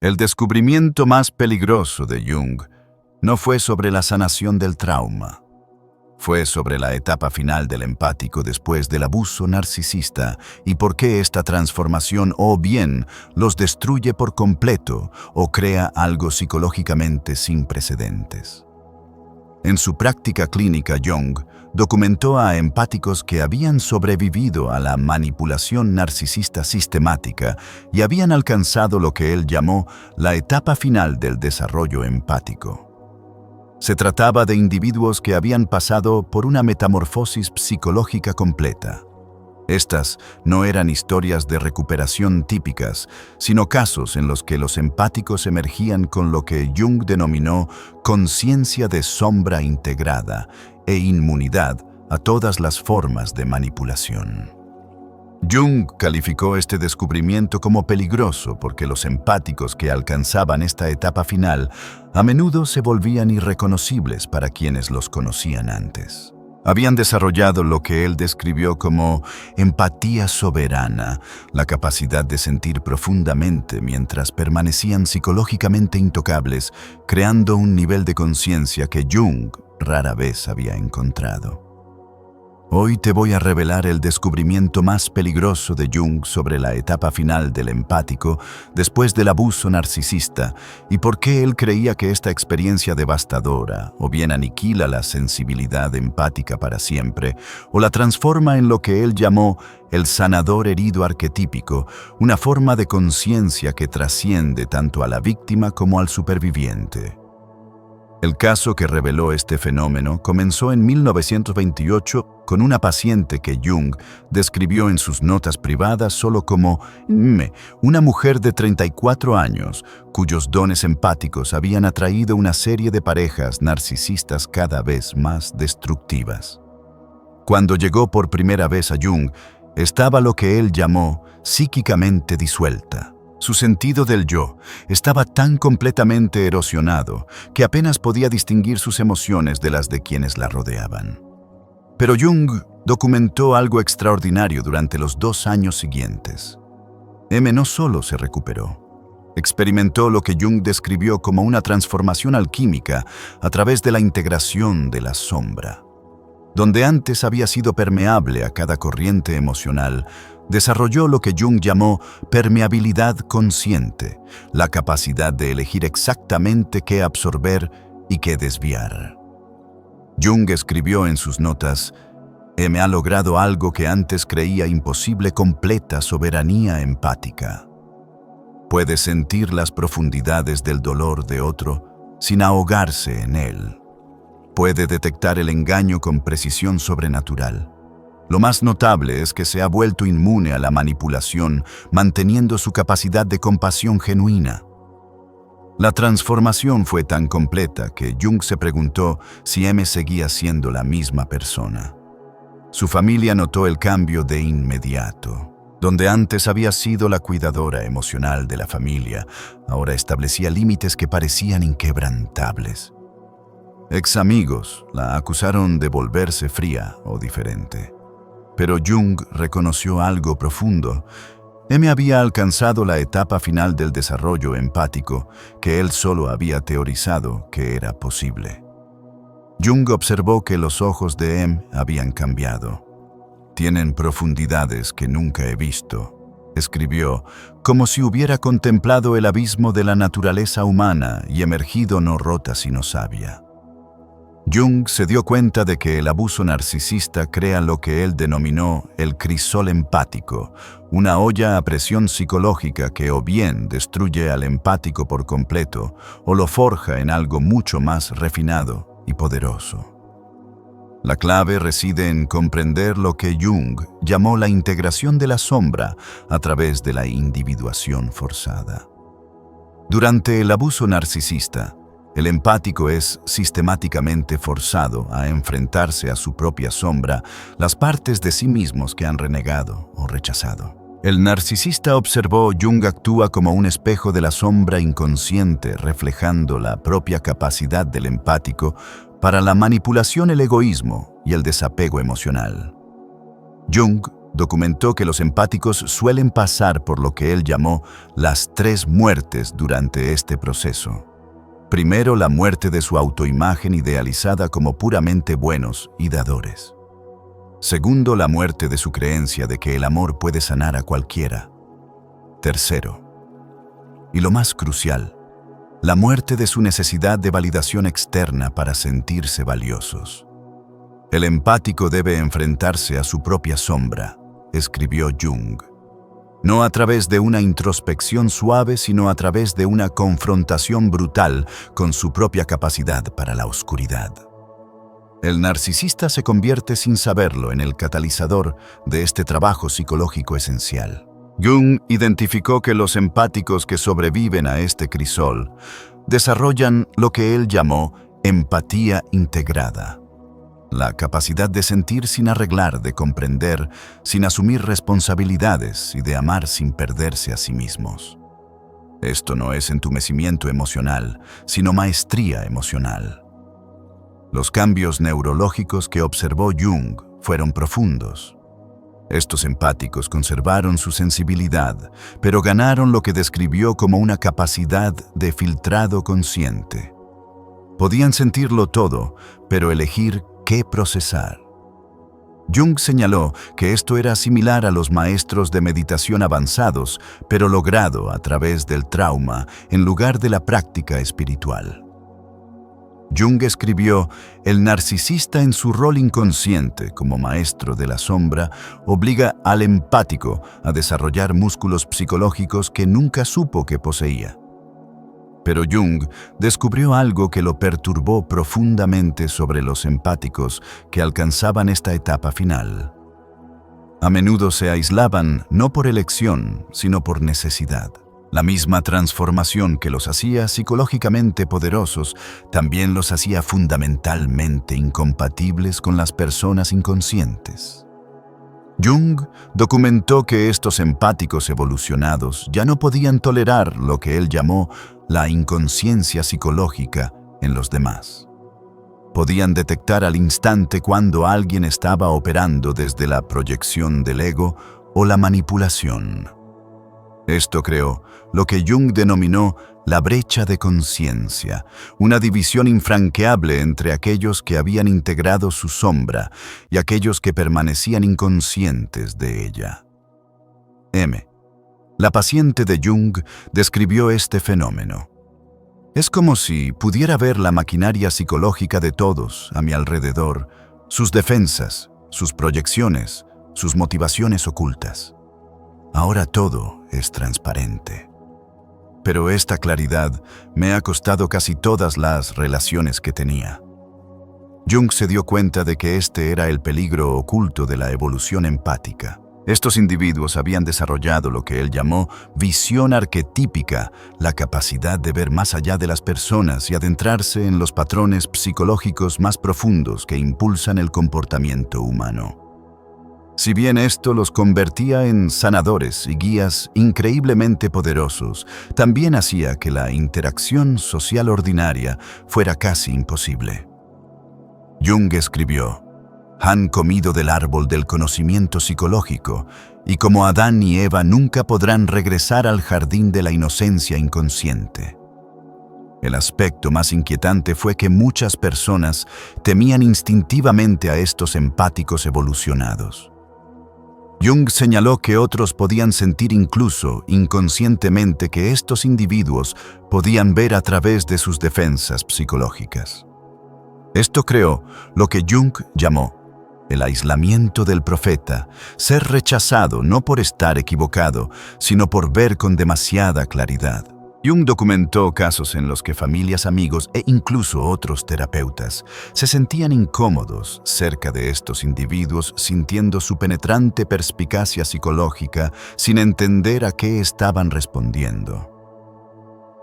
El descubrimiento más peligroso de Jung no fue sobre la sanación del trauma. Fue sobre la etapa final del empático después del abuso narcisista y por qué esta transformación o bien los destruye por completo o crea algo psicológicamente sin precedentes. En su práctica clínica, Jung documentó a empáticos que habían sobrevivido a la manipulación narcisista sistemática y habían alcanzado lo que él llamó la etapa final del desarrollo empático. Se trataba de individuos que habían pasado por una metamorfosis psicológica completa. Estas no eran historias de recuperación típicas, sino casos en los que los empáticos emergían con lo que Jung denominó conciencia de sombra integrada e inmunidad a todas las formas de manipulación. Jung calificó este descubrimiento como peligroso porque los empáticos que alcanzaban esta etapa final a menudo se volvían irreconocibles para quienes los conocían antes. Habían desarrollado lo que él describió como empatía soberana, la capacidad de sentir profundamente mientras permanecían psicológicamente intocables, creando un nivel de conciencia que Jung rara vez había encontrado. Hoy te voy a revelar el descubrimiento más peligroso de Jung sobre la etapa final del empático después del abuso narcisista y por qué él creía que esta experiencia devastadora o bien aniquila la sensibilidad empática para siempre o la transforma en lo que él llamó el sanador herido arquetípico, una forma de conciencia que trasciende tanto a la víctima como al superviviente. El caso que reveló este fenómeno comenzó en 1928 con una paciente que Jung describió en sus notas privadas solo como una mujer de 34 años, cuyos dones empáticos habían atraído una serie de parejas narcisistas cada vez más destructivas. Cuando llegó por primera vez a Jung, estaba lo que él llamó psíquicamente disuelta. Su sentido del yo estaba tan completamente erosionado que apenas podía distinguir sus emociones de las de quienes la rodeaban. Pero Jung documentó algo extraordinario durante los 2 años siguientes. M no solo se recuperó, experimentó lo que Jung describió como una transformación alquímica a través de la integración de la sombra. Donde antes había sido permeable a cada corriente emocional, desarrolló lo que Jung llamó permeabilidad consciente, la capacidad de elegir exactamente qué absorber y qué desviar. Jung escribió en sus notas: «Me ha logrado algo que antes creía imposible: completa soberanía empática. Puede sentir las profundidades del dolor de otro sin ahogarse en él. Puede detectar el engaño con precisión sobrenatural. Lo más notable es que se ha vuelto inmune a la manipulación, manteniendo su capacidad de compasión genuina». La transformación fue tan completa que Jung se preguntó si M seguía siendo la misma persona. Su familia notó el cambio de inmediato. Donde antes había sido la cuidadora emocional de la familia, ahora establecía límites que parecían inquebrantables. Ex amigos la acusaron de volverse fría o diferente. Pero Jung reconoció algo profundo. M había alcanzado la etapa final del desarrollo empático que él solo había teorizado que era posible. Jung observó que los ojos de M habían cambiado. «Tienen profundidades que nunca he visto», escribió, como si hubiera contemplado el abismo de la naturaleza humana y emergido no rota sino sabia. Jung se dio cuenta de que el abuso narcisista crea lo que él denominó el crisol empático, una olla a presión psicológica que o bien destruye al empático por completo o lo forja en algo mucho más refinado y poderoso. La clave reside en comprender lo que Jung llamó la integración de la sombra a través de la individuación forzada. Durante el abuso narcisista, el empático es sistemáticamente forzado a enfrentarse a su propia sombra, las partes de sí mismos que han renegado o rechazado. El narcisista observó: Jung actúa como un espejo de la sombra inconsciente, reflejando la propia capacidad del empático para la manipulación, el egoísmo y el desapego emocional. Jung documentó que los empáticos suelen pasar por lo que él llamó las 3 muertes durante este proceso. Primero, la muerte de su autoimagen idealizada como puramente buenos y dadores. Segundo, la muerte de su creencia de que el amor puede sanar a cualquiera. Tercero, y lo más crucial, la muerte de su necesidad de validación externa para sentirse valiosos. El empático debe enfrentarse a su propia sombra, escribió Jung. No a través de una introspección suave, sino a través de una confrontación brutal con su propia capacidad para la oscuridad. El narcisista se convierte sin saberlo en el catalizador de este trabajo psicológico esencial. Jung identificó que los empáticos que sobreviven a este crisol desarrollan lo que él llamó empatía integrada. La capacidad de sentir sin arreglar, de comprender sin asumir responsabilidades y de amar sin perderse a sí mismos. Esto no es entumecimiento emocional, sino maestría emocional. Los cambios neurológicos que observó Jung fueron profundos. Estos empáticos conservaron su sensibilidad, pero ganaron lo que describió como una capacidad de filtrado consciente. Podían sentirlo todo, pero elegir qué procesar. Jung señaló que esto era similar a los maestros de meditación avanzados, pero logrado a través del trauma en lugar de la práctica espiritual. Jung escribió: el narcisista en su rol inconsciente como maestro de la sombra obliga al empático a desarrollar músculos psicológicos que nunca supo que poseía. Pero Jung descubrió algo que lo perturbó profundamente sobre los empáticos que alcanzaban esta etapa final. A menudo se aislaban no por elección, sino por necesidad. La misma transformación que los hacía psicológicamente poderosos también los hacía fundamentalmente incompatibles con las personas inconscientes. Jung documentó que estos empáticos evolucionados ya no podían tolerar lo que él llamó la inconsciencia psicológica en los demás. Podían detectar al instante cuando alguien estaba operando desde la proyección del ego o la manipulación. Esto creó lo que Jung denominó la brecha de conciencia, una división infranqueable entre aquellos que habían integrado su sombra y aquellos que permanecían inconscientes de ella. La paciente de Jung, describió este fenómeno. Es como si pudiera ver la maquinaria psicológica de todos a mi alrededor, sus defensas, sus proyecciones, sus motivaciones ocultas. Ahora todo es transparente. Pero esta claridad me ha costado casi todas las relaciones que tenía. Jung se dio cuenta de que este era el peligro oculto de la evolución empática. Estos individuos habían desarrollado lo que él llamó visión arquetípica, la capacidad de ver más allá de las personas y adentrarse en los patrones psicológicos más profundos que impulsan el comportamiento humano. Si bien esto los convertía en sanadores y guías increíblemente poderosos, también hacía que la interacción social ordinaria fuera casi imposible. Jung escribió: han comido del árbol del conocimiento psicológico, y como Adán y Eva nunca podrán regresar al jardín de la inocencia inconsciente. El aspecto más inquietante fue que muchas personas temían instintivamente a estos empáticos evolucionados. Jung señaló que otros podían sentir incluso inconscientemente que estos individuos podían ver a través de sus defensas psicológicas. Esto creó lo que Jung llamó el aislamiento del profeta, ser rechazado no por estar equivocado, sino por ver con demasiada claridad. Jung documentó casos en los que familias, amigos e incluso otros terapeutas se sentían incómodos cerca de estos individuos, sintiendo su penetrante perspicacia psicológica sin entender a qué estaban respondiendo.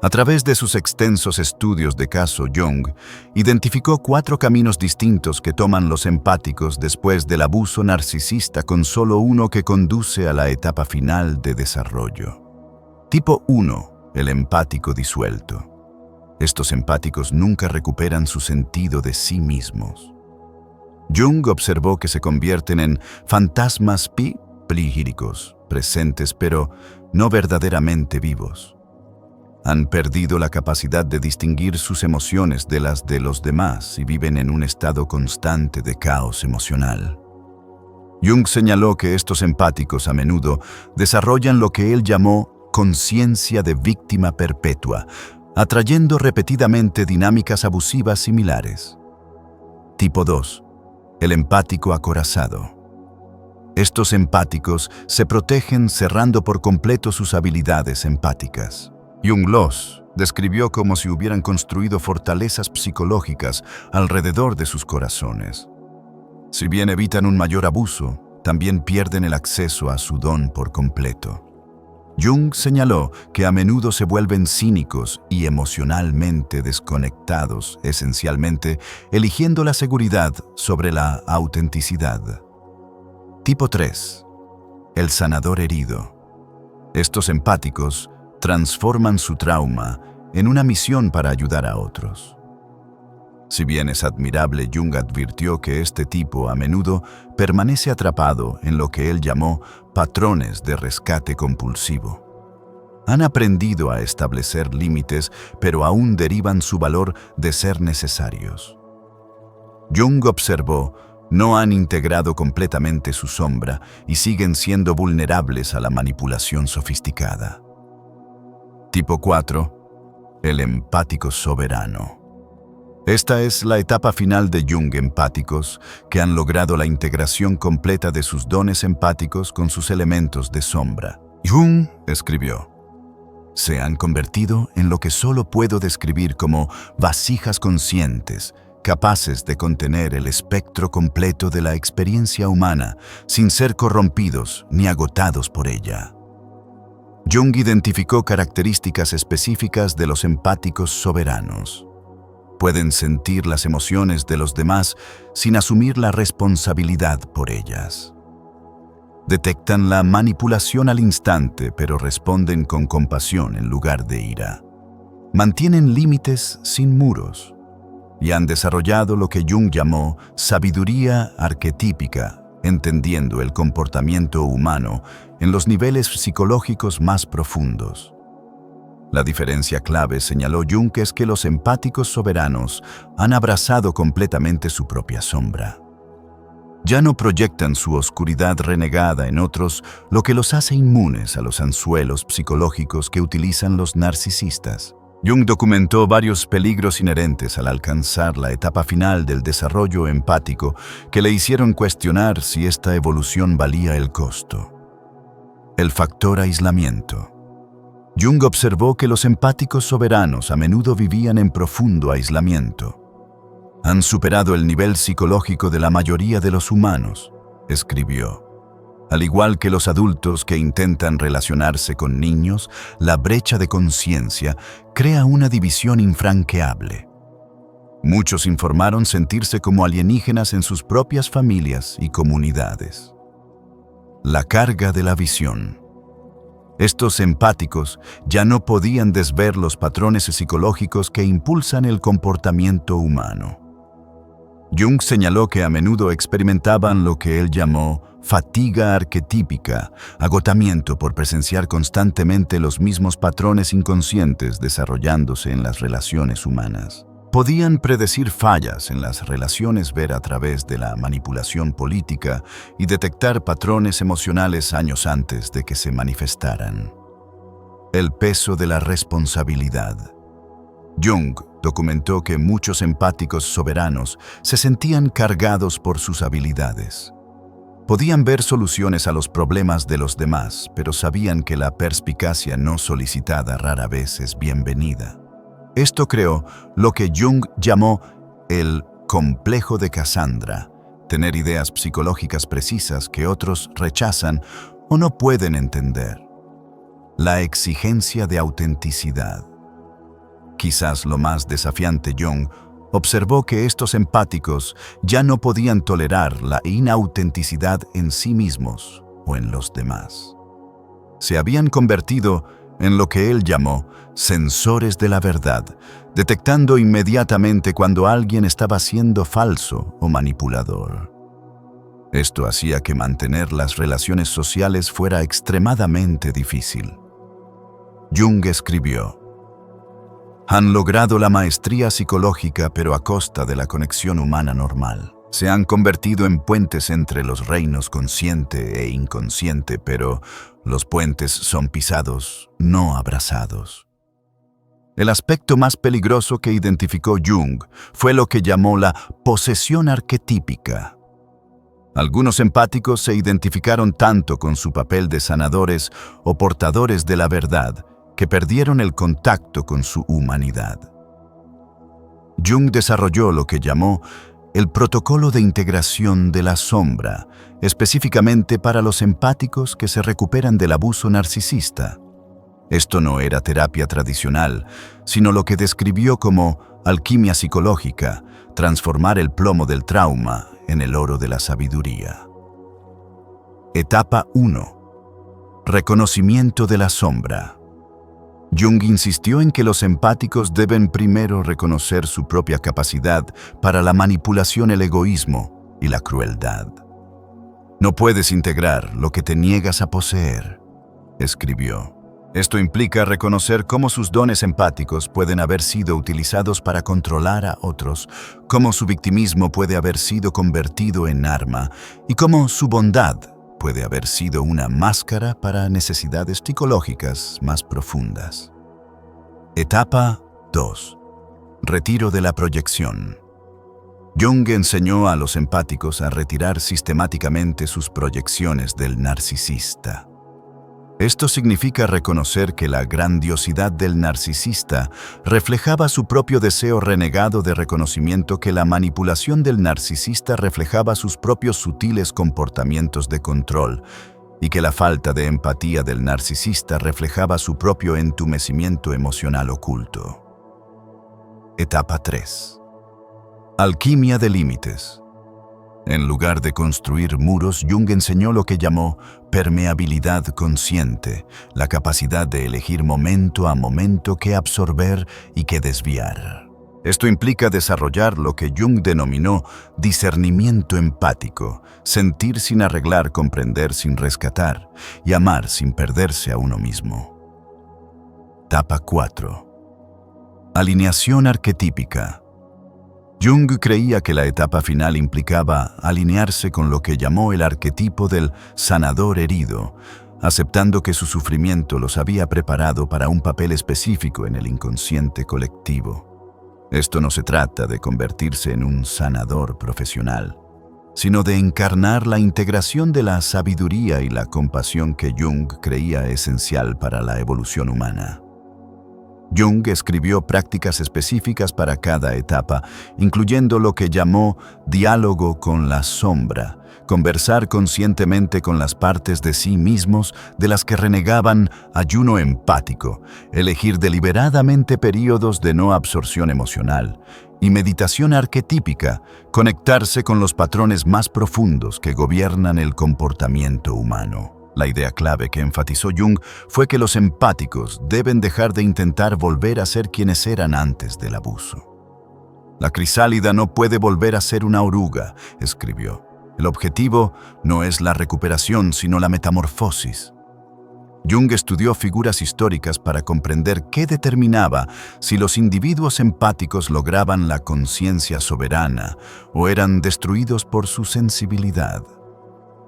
A través de sus extensos estudios de caso, Jung identificó 4 caminos distintos que toman los empáticos después del abuso narcisista, con solo uno que conduce a la etapa final de desarrollo. Tipo 1. El empático disuelto. Estos empáticos nunca recuperan su sentido de sí mismos. Jung observó que se convierten en fantasmas plígicos, presentes pero no verdaderamente vivos. Han perdido la capacidad de distinguir sus emociones de las de los demás y viven en un estado constante de caos emocional. Jung señaló que estos empáticos a menudo desarrollan lo que él llamó conciencia de víctima perpetua, atrayendo repetidamente dinámicas abusivas similares. Tipo 2. El empático acorazado. Estos empáticos se protegen cerrando por completo sus habilidades empáticas. Jung los describió como si hubieran construido fortalezas psicológicas alrededor de sus corazones. Si bien evitan un mayor abuso, también pierden el acceso a su don por completo. Jung señaló que a menudo se vuelven cínicos y emocionalmente desconectados, esencialmente eligiendo la seguridad sobre la autenticidad. Tipo 3. El sanador herido. Estos empáticos transforman su trauma en una misión para ayudar a otros. Si bien es admirable, Jung advirtió que este tipo a menudo permanece atrapado en lo que él llamó patrones de rescate compulsivo. Han aprendido a establecer límites, pero aún derivan su valor de ser necesarios. Jung observó, no han integrado completamente su sombra y siguen siendo vulnerables a la manipulación sofisticada. Tipo 4. El empático soberano. Esta es la etapa final de Jung empáticos, que han logrado la integración completa de sus dones empáticos con sus elementos de sombra. Jung escribió: se han convertido en lo que solo puedo describir como vasijas conscientes, capaces de contener el espectro completo de la experiencia humana sin ser corrompidos ni agotados por ella. Jung identificó características específicas de los empáticos soberanos. Pueden sentir las emociones de los demás sin asumir la responsabilidad por ellas. Detectan la manipulación al instante, pero responden con compasión en lugar de ira. Mantienen límites sin muros y han desarrollado lo que Jung llamó sabiduría arquetípica, entendiendo el comportamiento humano en los niveles psicológicos más profundos. La diferencia clave, señaló Jung, es que los empáticos soberanos han abrazado completamente su propia sombra. Ya no proyectan su oscuridad renegada en otros, lo que los hace inmunes a los anzuelos psicológicos que utilizan los narcisistas. Jung documentó varios peligros inherentes al alcanzar la etapa final del desarrollo empático que le hicieron cuestionar si esta evolución valía el costo. El factor aislamiento. Jung observó que los empáticos soberanos a menudo vivían en profundo aislamiento. Han superado el nivel psicológico de la mayoría de los humanos, escribió. Al igual que los adultos que intentan relacionarse con niños, la brecha de conciencia crea una división infranqueable. Muchos informaron sentirse como alienígenas en sus propias familias y comunidades. La carga de la visión. Estos empáticos ya no podían desver los patrones psicológicos que impulsan el comportamiento humano. Jung señaló que a menudo experimentaban lo que él llamó fatiga arquetípica, agotamiento por presenciar constantemente los mismos patrones inconscientes desarrollándose en las relaciones humanas. Podían predecir fallas en las relaciones, ver a través de la manipulación política y detectar patrones emocionales años antes de que se manifestaran. El peso de la responsabilidad. Jung documentó que muchos empáticos soberanos se sentían cargados por sus habilidades. Podían ver soluciones a los problemas de los demás, pero sabían que la perspicacia no solicitada rara vez es bienvenida. Esto creó lo que Jung llamó el complejo de Cassandra, tener ideas psicológicas precisas que otros rechazan o no pueden entender. La exigencia de autenticidad. Quizás lo más desafiante, Jung observó que estos empáticos ya no podían tolerar la inautenticidad en sí mismos o en los demás. Se habían convertido en lo que él llamó sensores de la verdad, detectando inmediatamente cuando alguien estaba siendo falso o manipulador. Esto hacía que mantener las relaciones sociales fuera extremadamente difícil. Jung escribió: han logrado la maestría psicológica, pero a costa de la conexión humana normal. Se han convertido en puentes entre los reinos consciente e inconsciente, pero los puentes son pisados, no abrazados. El aspecto más peligroso que identificó Jung fue lo que llamó la posesión arquetípica. Algunos empáticos se identificaron tanto con su papel de sanadores o portadores de la verdad que perdieron el contacto con su humanidad. Jung desarrolló lo que llamó el protocolo de integración de la sombra, específicamente para los empáticos que se recuperan del abuso narcisista. Esto no era terapia tradicional, sino lo que describió como alquimia psicológica, transformar el plomo del trauma en el oro de la sabiduría. Etapa 1. Reconocimiento de la sombra. Jung insistió en que los empáticos deben primero reconocer su propia capacidad para la manipulación, el egoísmo y la crueldad. No puedes integrar lo que te niegas a poseer, escribió. Esto implica reconocer cómo sus dones empáticos pueden haber sido utilizados para controlar a otros, cómo su victimismo puede haber sido convertido en arma y cómo su bondad puede haber sido una máscara para necesidades psicológicas más profundas. Etapa 2. Retiro de la proyección. Jung enseñó a los empáticos a retirar sistemáticamente sus proyecciones del narcisista. Esto significa reconocer que la grandiosidad del narcisista reflejaba su propio deseo renegado de reconocimiento, que la manipulación del narcisista reflejaba sus propios sutiles comportamientos de control, y que la falta de empatía del narcisista reflejaba su propio entumecimiento emocional oculto. Etapa 3. Alquimia de límites. En lugar de construir muros, Jung enseñó lo que llamó permeabilidad consciente, la capacidad de elegir momento a momento qué absorber y qué desviar. Esto implica desarrollar lo que Jung denominó discernimiento empático, sentir sin arreglar, comprender sin rescatar y amar sin perderse a uno mismo. Etapa 4. Alineación arquetípica. Jung creía que la etapa final implicaba alinearse con lo que llamó el arquetipo del sanador herido, aceptando que su sufrimiento los había preparado para un papel específico en el inconsciente colectivo. Esto no se trata de convertirse en un sanador profesional, sino de encarnar la integración de la sabiduría y la compasión que Jung creía esencial para la evolución humana. Jung escribió prácticas específicas para cada etapa, incluyendo lo que llamó diálogo con la sombra, conversar conscientemente con las partes de sí mismos de las que renegaban, ayuno empático, elegir deliberadamente períodos de no absorción emocional, y meditación arquetípica, conectarse con los patrones más profundos que gobiernan el comportamiento humano. La idea clave que enfatizó Jung fue que los empáticos deben dejar de intentar volver a ser quienes eran antes del abuso. La crisálida no puede volver a ser una oruga, escribió. El objetivo no es la recuperación, sino la metamorfosis. Jung estudió figuras históricas para comprender qué determinaba si los individuos empáticos lograban la conciencia soberana o eran destruidos por su sensibilidad.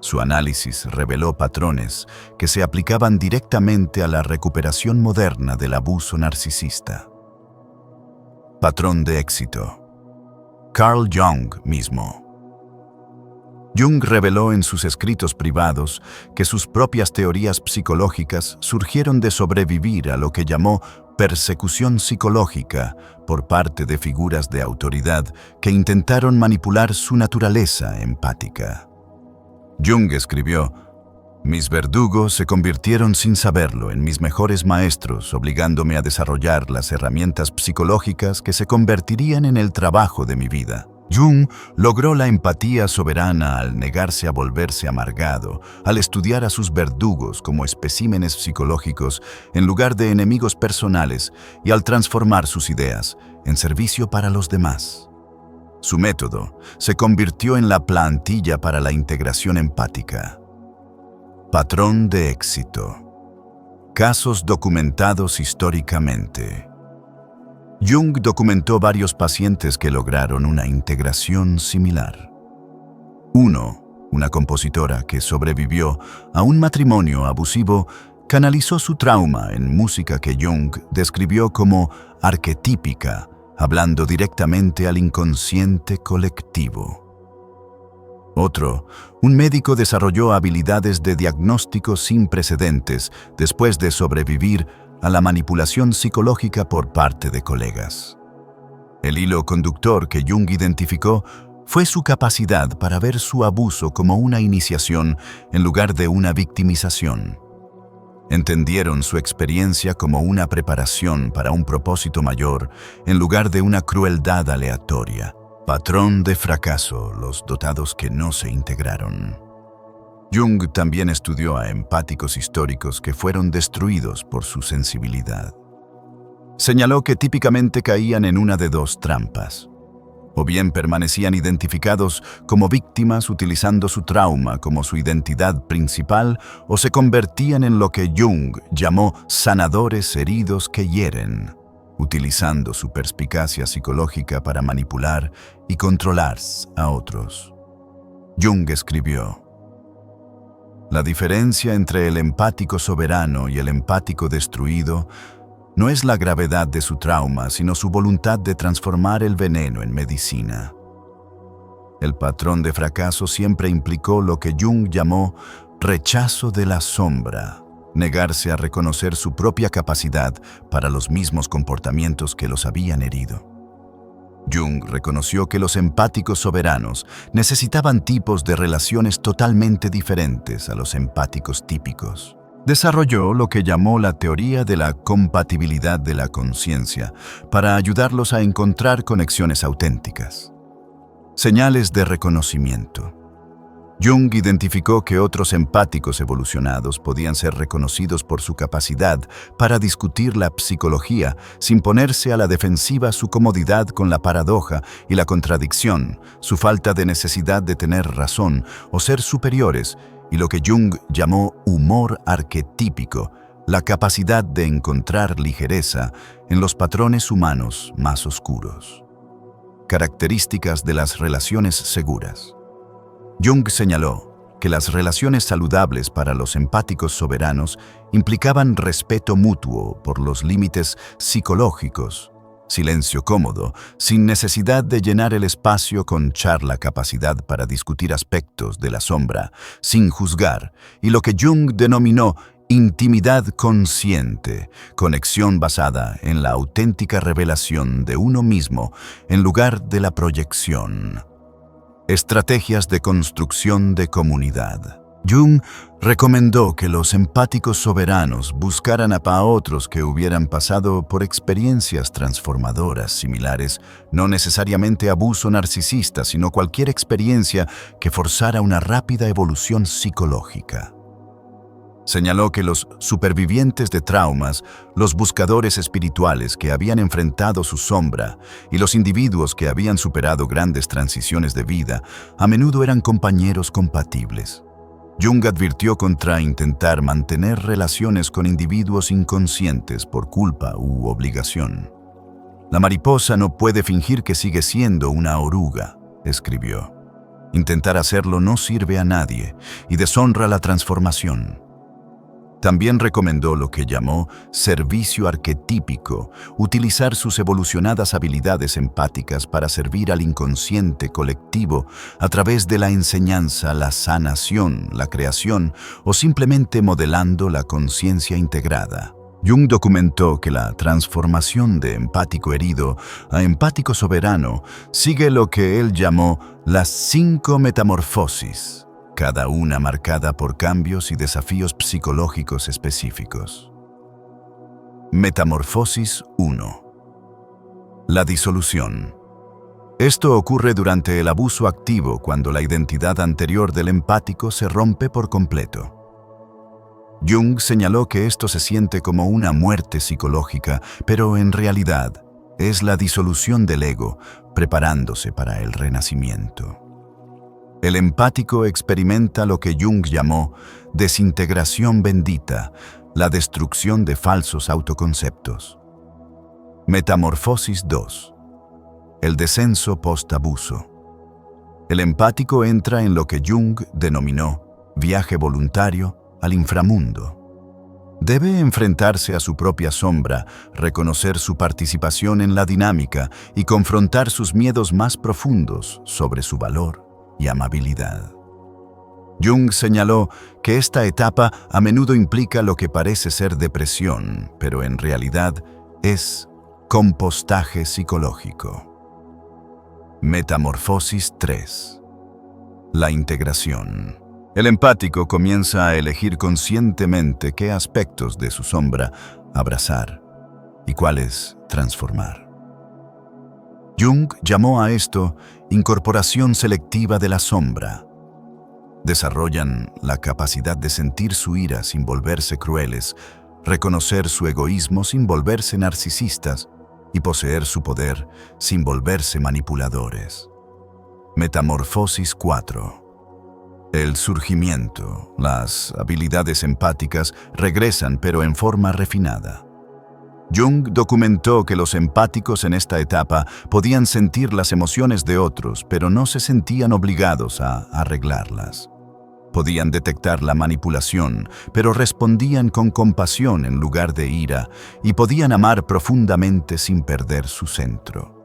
Su análisis reveló patrones que se aplicaban directamente a la recuperación moderna del abuso narcisista. Patrón de éxito. Carl Jung mismo. Jung reveló en sus escritos privados que sus propias teorías psicológicas surgieron de sobrevivir a lo que llamó persecución psicológica por parte de figuras de autoridad que intentaron manipular su naturaleza empática. Jung escribió: mis verdugos se convirtieron sin saberlo en mis mejores maestros, obligándome a desarrollar las herramientas psicológicas que se convertirían en el trabajo de mi vida. Jung logró la empatía soberana al negarse a volverse amargado, al estudiar a sus verdugos como especímenes psicológicos en lugar de enemigos personales y al transformar sus ideas en servicio para los demás. Su método se convirtió en la plantilla para la integración empática. Patrón de éxito. Casos documentados históricamente. Jung documentó varios pacientes que lograron una integración similar. 1. Una compositora que sobrevivió a un matrimonio abusivo canalizó su trauma en música que Jung describió como arquetípica, hablando directamente al inconsciente colectivo. Otro, un médico desarrolló habilidades de diagnóstico sin precedentes después de sobrevivir a la manipulación psicológica por parte de colegas. El hilo conductor que Jung identificó fue su capacidad para ver su abuso como una iniciación en lugar de una victimización. Entendieron su experiencia como una preparación para un propósito mayor en lugar de una crueldad aleatoria. Patrón de fracaso, los dotados que no se integraron. Jung también estudió a empáticos históricos que fueron destruidos por su sensibilidad. Señaló que típicamente caían en una de dos trampas. O bien permanecían identificados como víctimas utilizando su trauma como su identidad principal, o se convertían en lo que Jung llamó sanadores heridos que hieren, utilizando su perspicacia psicológica para manipular y controlar a otros. Jung escribió: la diferencia entre el empático soberano y el empático destruido no es la gravedad de su trauma, sino su voluntad de transformar el veneno en medicina. El patrón de fracaso siempre implicó lo que Jung llamó rechazo de la sombra, negarse a reconocer su propia capacidad para los mismos comportamientos que los habían herido. Jung reconoció que los empáticos soberanos necesitaban tipos de relaciones totalmente diferentes a los empáticos típicos. Desarrolló lo que llamó la teoría de la compatibilidad de la conciencia para ayudarlos a encontrar conexiones auténticas. Señales de reconocimiento. Jung identificó que otros empáticos evolucionados podían ser reconocidos por su capacidad para discutir la psicología sin ponerse a la defensiva, su comodidad con la paradoja y la contradicción, su falta de necesidad de tener razón o ser superiores, y lo que Jung llamó humor arquetípico, la capacidad de encontrar ligereza en los patrones humanos más oscuros. Características de las relaciones seguras. Jung señaló que las relaciones saludables para los empáticos soberanos implicaban respeto mutuo por los límites psicológicos, silencio cómodo, sin necesidad de llenar el espacio con charla, capacidad para discutir aspectos de la sombra, sin juzgar, y lo que Jung denominó intimidad consciente, conexión basada en la auténtica revelación de uno mismo en lugar de la proyección. Estrategias de construcción de comunidad. Jung recomendó que los empáticos soberanos buscaran a otros que hubieran pasado por experiencias transformadoras similares, no necesariamente abuso narcisista, sino cualquier experiencia que forzara una rápida evolución psicológica. Señaló que los supervivientes de traumas, los buscadores espirituales que habían enfrentado su sombra y los individuos que habían superado grandes transiciones de vida, a menudo eran compañeros compatibles. Jung advirtió contra intentar mantener relaciones con individuos inconscientes por culpa u obligación. La mariposa no puede fingir que sigue siendo una oruga, escribió. Intentar hacerlo no sirve a nadie y deshonra la transformación. También recomendó lo que llamó servicio arquetípico, utilizar sus evolucionadas habilidades empáticas para servir al inconsciente colectivo a través de la enseñanza, la sanación, la creación o simplemente modelando la conciencia integrada. Jung documentó que la transformación de empático herido a empático soberano sigue lo que él llamó las 5 metamorfosis, cada una marcada por cambios y desafíos psicológicos específicos. Metamorfosis 1. La disolución. Esto ocurre durante el abuso activo, cuando la identidad anterior del empático se rompe por completo. Jung señaló que esto se siente como una muerte psicológica, pero en realidad es la disolución del ego, preparándose para el renacimiento. El empático experimenta lo que Jung llamó desintegración bendita, la destrucción de falsos autoconceptos. Metamorfosis 2. El descenso post-abuso. El empático entra en lo que Jung denominó viaje voluntario al inframundo. Debe enfrentarse a su propia sombra, reconocer su participación en la dinámica y confrontar sus miedos más profundos sobre su valor y amabilidad. Jung señaló que esta etapa a menudo implica lo que parece ser depresión, pero en realidad es compostaje psicológico. Metamorfosis 3. La integración. El empático comienza a elegir conscientemente qué aspectos de su sombra abrazar y cuáles transformar. Jung llamó a esto incorporación selectiva de la sombra. Desarrollan la capacidad de sentir su ira sin volverse crueles, reconocer su egoísmo sin volverse narcisistas y poseer su poder sin volverse manipuladores. Metamorfosis 4. El surgimiento, las habilidades empáticas regresan pero en forma refinada. Jung documentó que los empáticos en esta etapa podían sentir las emociones de otros, pero no se sentían obligados a arreglarlas. Podían detectar la manipulación, pero respondían con compasión en lugar de ira, y podían amar profundamente sin perder su centro.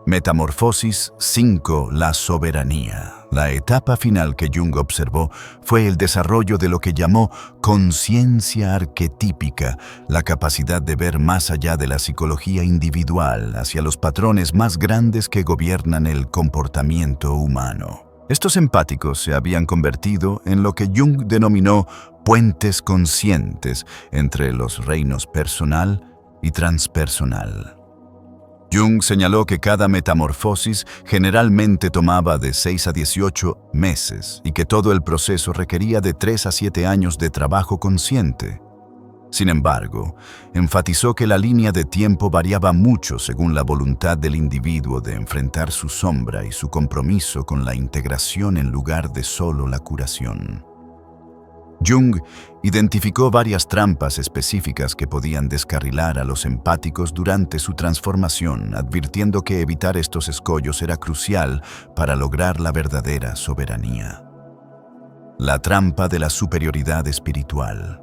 Metamorfosis 5. La soberanía. La etapa final que Jung observó fue el desarrollo de lo que llamó conciencia arquetípica, la capacidad de ver más allá de la psicología individual hacia los patrones más grandes que gobiernan el comportamiento humano. Estos empáticos se habían convertido en lo que Jung denominó puentes conscientes entre los reinos personal y transpersonal. Jung señaló que cada metamorfosis generalmente tomaba de 6 a 18 meses y que todo el proceso requería de 3 a 7 años de trabajo consciente. Sin embargo, enfatizó que la línea de tiempo variaba mucho según la voluntad del individuo de enfrentar su sombra y su compromiso con la integración en lugar de solo la curación. Jung identificó varias trampas específicas que podían descarrilar a los empáticos durante su transformación, advirtiendo que evitar estos escollos era crucial para lograr la verdadera soberanía. La trampa de la superioridad espiritual.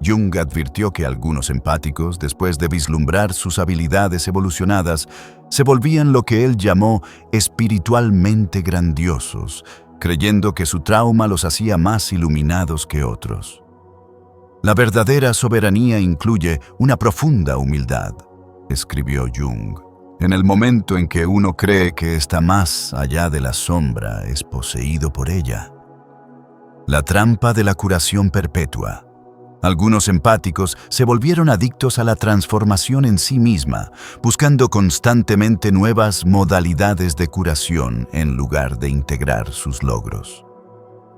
Jung advirtió que algunos empáticos, después de vislumbrar sus habilidades evolucionadas, se volvían lo que él llamó espiritualmente grandiosos, creyendo que su trauma los hacía más iluminados que otros. La verdadera soberanía incluye una profunda humildad, escribió Jung. En el momento en que uno cree que está más allá de la sombra, es poseído por ella. La trampa de la curación perpetua. Algunos empáticos se volvieron adictos a la transformación en sí misma, buscando constantemente nuevas modalidades de curación en lugar de integrar sus logros.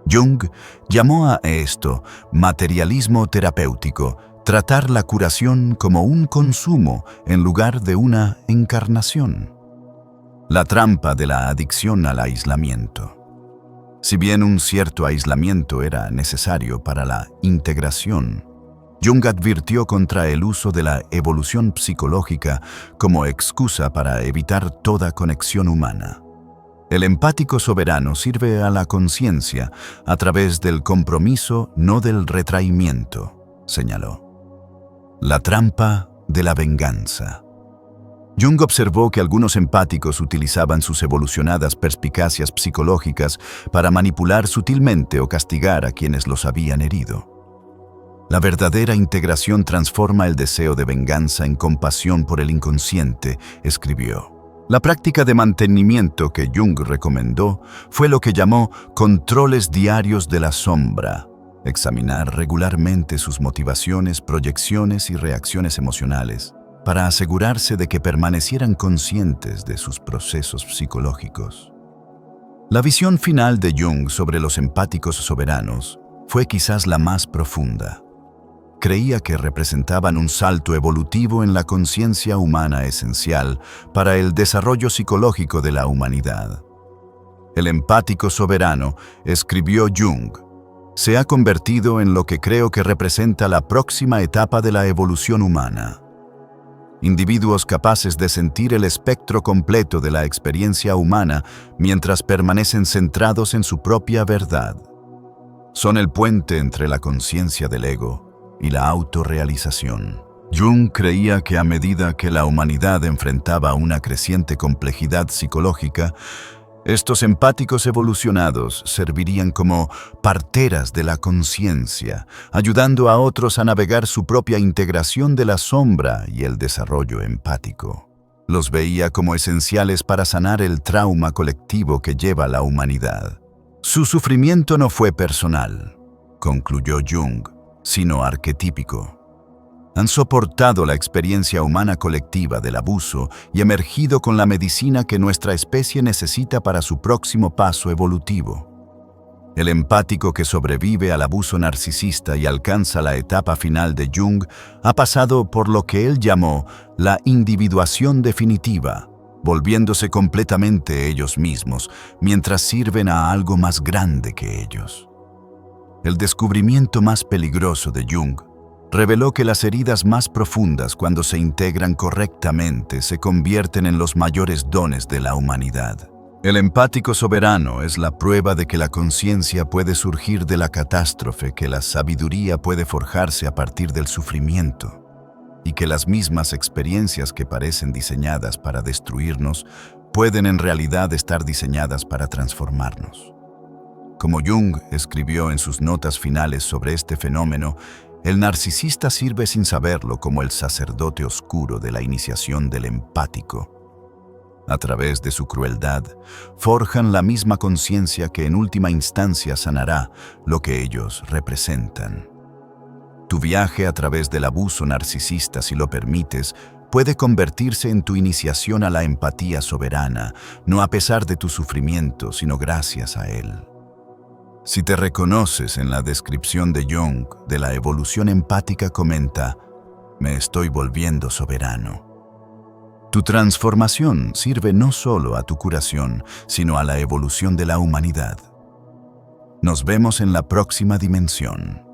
Jung llamó a esto materialismo terapéutico, tratar la curación como un consumo en lugar de una encarnación. La trampa de la adicción al aislamiento. Si bien un cierto aislamiento era necesario para la integración, Jung advirtió contra el uso de la evolución psicológica como excusa para evitar toda conexión humana. El empático soberano sirve a la conciencia a través del compromiso, no del retraimiento, señaló. La trampa de la venganza. Jung observó que algunos empáticos utilizaban sus evolucionadas perspicacias psicológicas para manipular sutilmente o castigar a quienes los habían herido. La verdadera integración transforma el deseo de venganza en compasión por el inconsciente, escribió. La práctica de mantenimiento que Jung recomendó fue lo que llamó controles diarios de la sombra, examinar regularmente sus motivaciones, proyecciones y reacciones emocionales, para asegurarse de que permanecieran conscientes de sus procesos psicológicos. La visión final de Jung sobre los empáticos soberanos fue quizás la más profunda. creía que representaban un salto evolutivo en la conciencia humana esencial para el desarrollo psicológico de la humanidad. El empático soberano, escribió Jung, se ha convertido en lo que creo que representa la próxima etapa de la evolución humana. Individuos capaces de sentir el espectro completo de la experiencia humana mientras permanecen centrados en su propia verdad. Son el puente entre la conciencia del ego y la autorrealización. Jung creía que a medida que la humanidad enfrentaba una creciente complejidad psicológica, estos empáticos evolucionados servirían como parteras de la conciencia, ayudando a otros a navegar su propia integración de la sombra y el desarrollo empático. Los veía como esenciales para sanar el trauma colectivo que lleva la humanidad. Su sufrimiento no fue personal, concluyó Jung, sino arquetípico. Han soportado la experiencia humana colectiva del abuso y emergido con la medicina que nuestra especie necesita para su próximo paso evolutivo. El empático que sobrevive al abuso narcisista y alcanza la etapa final de Jung ha pasado por lo que él llamó la individuación definitiva, volviéndose completamente ellos mismos mientras sirven a algo más grande que ellos. El descubrimiento más peligroso de Jung reveló que las heridas más profundas, cuando se integran correctamente, se convierten en los mayores dones de la humanidad. El empático soberano es la prueba de que la conciencia puede surgir de la catástrofe, que la sabiduría puede forjarse a partir del sufrimiento, y que las mismas experiencias que parecen diseñadas para destruirnos pueden en realidad estar diseñadas para transformarnos. Como Jung escribió en sus notas finales sobre este fenómeno, el narcisista sirve sin saberlo como el sacerdote oscuro de la iniciación del empático. A través de su crueldad, forjan la misma conciencia que en última instancia sanará lo que ellos representan. Tu viaje a través del abuso narcisista, si lo permites, puede convertirse en tu iniciación a la empatía soberana, no a pesar de tu sufrimiento, sino gracias a él. Si te reconoces en la descripción de Jung de la evolución empática, comenta: me estoy volviendo soberano. Tu transformación sirve no solo a tu curación, sino a la evolución de la humanidad. Nos vemos en la próxima dimensión.